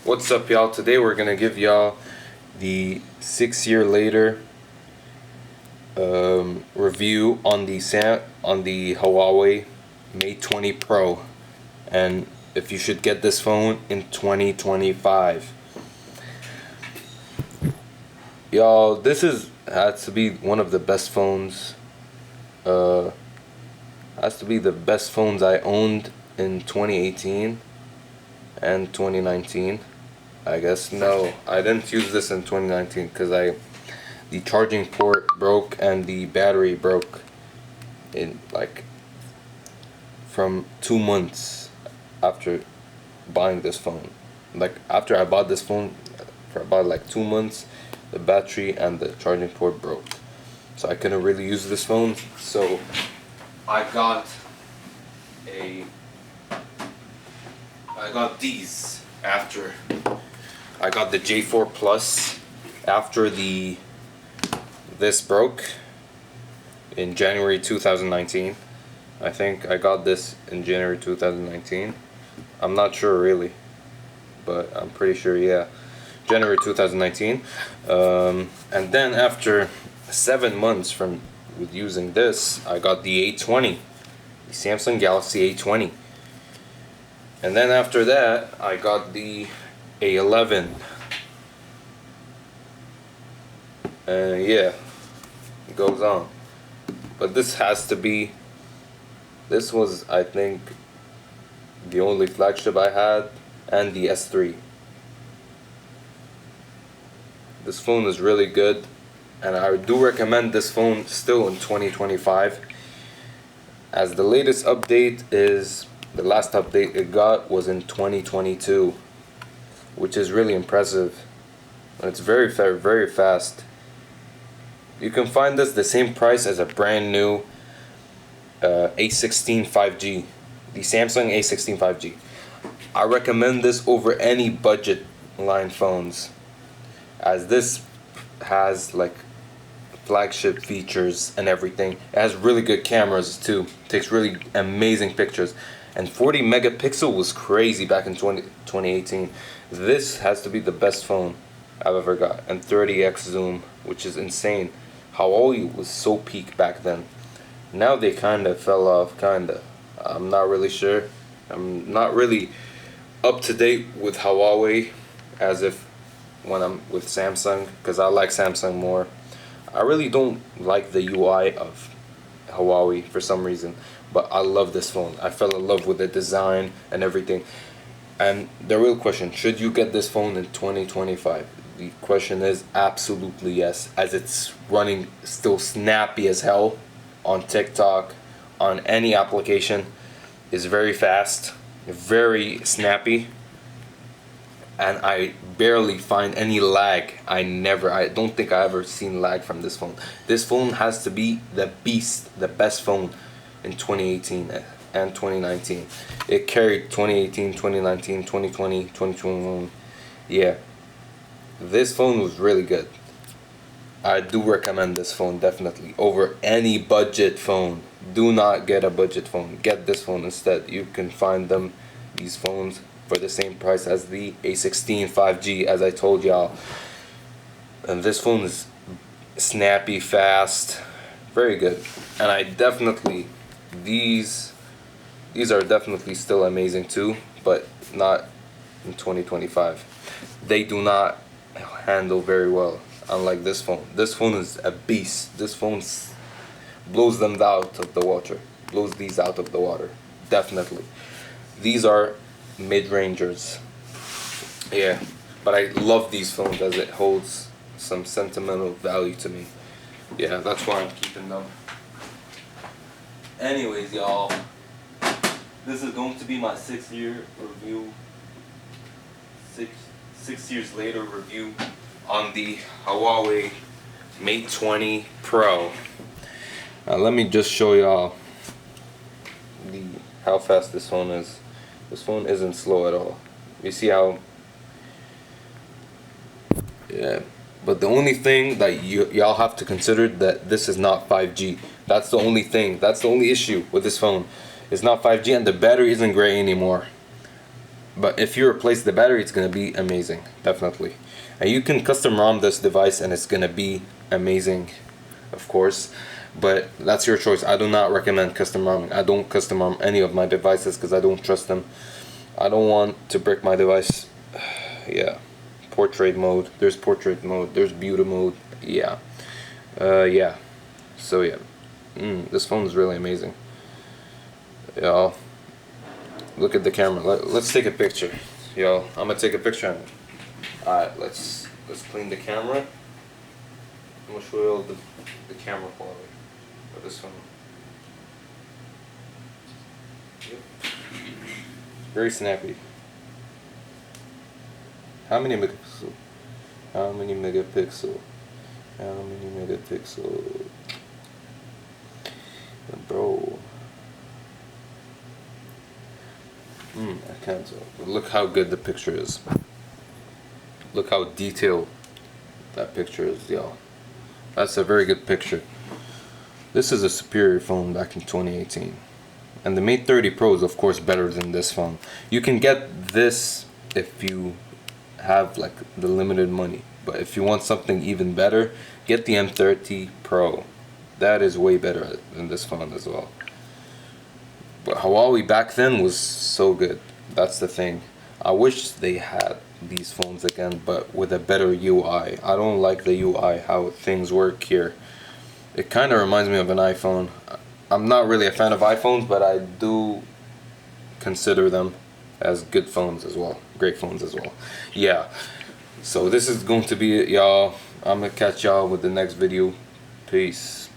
What's up, y'all? Today we're gonna give y'all the 6 year later review on the Huawei Mate 20 Pro, and if you should get this phone in 2025. Y'all, has to be one of the best phones. Has to be the best phones I owned in 2018 and 2019. I guess no, I didn't use this in 2019 because the charging port broke and the battery broke in from 2 months after buying this phone. After I bought this phone, for about 2 months, the battery and the charging port broke, so I couldn't really use this phone. So I got these after. I got the J4 Plus after this broke in January 2019. I think I got this in January 2019. I'm not sure really, but I'm pretty sure, yeah, January 2019. And then after 7 months with using this, I got the A20, the Samsung Galaxy A20. And then after that, I got the A11. Yeah, it goes on. But this was, I think, the only flagship I had, and the S3. This phone is really good, and I do recommend this phone still in 2025, as the latest update the last update it got was in 2022, which is really impressive, and it's very very fast. You can find this the same price as a brand new A16 5G, the Samsung A16 5G. I recommend this over any budget line phones, as this has flagship features and everything. It has really good cameras too. It takes really amazing pictures. And 40 megapixel was crazy back in 2018. This has to be the best phone I've ever got. And 30x zoom, which is insane. Huawei was so peak back then. Now they kind of fell off, I'm not really sure. I'm not really up to date with Huawei as if when I'm with Samsung, because I like Samsung more. I really don't like the UI of Huawei for some reason, but I love this phone. I fell in love with the design and everything. And the real question, should you get this phone in 2025? The question is absolutely yes, as it's running still snappy as hell on TikTok, on any application. It's very fast, very snappy, and I barely find any lag. I don't think I ever seen lag from this phone. This phone has to be the beast, the best phone in 2018 and 2019. It carried 2018, 2019, 2020, 2021. Yeah, this phone was really good. I do recommend this phone definitely over any budget phone. Do not get a budget phone. Get this phone instead. You can find these phones for the same price as the A16 5G, as I told y'all. And this phone is snappy, fast, very good. And I definitely, these are definitely still amazing too, but not in 2025. They do not handle very well, unlike this phone. This phone is a beast. This phone blows them out of the water. Blows these out of the water, definitely. These are mid-rangers. Yeah, but I love these phones as it holds some sentimental value to me. Yeah, that's why I'm keeping them. Anyways, y'all, this is going to be my 6-year review. 6 years later review on the Huawei Mate 20 Pro. Let me just show y'all how fast this phone is. This phone isn't slow at all. You see how? Yeah. But the only thing that y'all have to consider, that this is not 5G. That's the only thing. That's the only issue with this phone. It's not 5G, and the battery isn't great anymore. But if you replace the battery, it's gonna be amazing, definitely. And you can custom ROM this device and it's gonna be amazing, of course. But that's your choice. I do not recommend custom ROMing. I don't custom ROM any of my devices because I don't trust them. I don't want to break my device. Yeah. Portrait mode. There's portrait mode. There's beauty mode. Yeah. Yeah. So yeah. This phone is really amazing. Y'all, look at the camera. Let's take a picture. Y'all, I'm gonna take a picture of it. Alright, let's clean the camera. I'm gonna show you all the camera quality of this phone. Yep. Very snappy. How many megapixel? How many megapixel? How many megapixel? Bro. I can't tell. But look how good the picture is. Look how detailed that picture is, y'all. That's a very good picture. This is a superior phone back in 2018. And the Mate 30 Pro is of course better than this phone. You can get this if you have like the limited money. But if you want something even better, get the M30 Pro. That is way better than this phone as well. But Huawei back then was so good. That's the thing. I wish they had these phones again, but with a better UI. I don't like the UI, how things work here. It kind of reminds me of an iPhone. I'm not really a fan of iPhones, but I do consider them as good phones as well. Great phones as well. Yeah. So this is going to be it, y'all. I'm gonna catch y'all with the next video. Peace.